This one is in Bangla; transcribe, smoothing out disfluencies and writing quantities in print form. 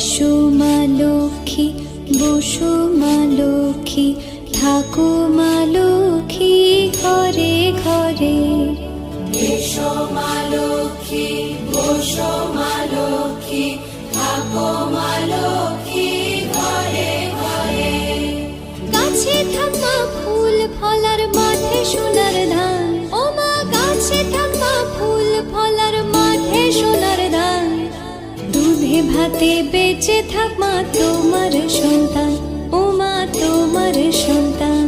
এসো মা লক্ষ্মী, বসো মা লক্ষ্মী, থাকো মা লক্ষ্মী ঘরে ঘরে। এসো মা লক্ষ্মী, বসো মা লক্ষ্মী, থাকো মা লক্ষ্মী ঘরে ঘরে। গাছে থাকা ফুল ফলার মাঠে সোনার ধান, ও মা গাছে থাকা ফুল ফলার মাঠে সোনার ধান। দুধে ভাতে বেঁচে থাক মা তোমার সন্তান, ও মা তোমার সন্তান।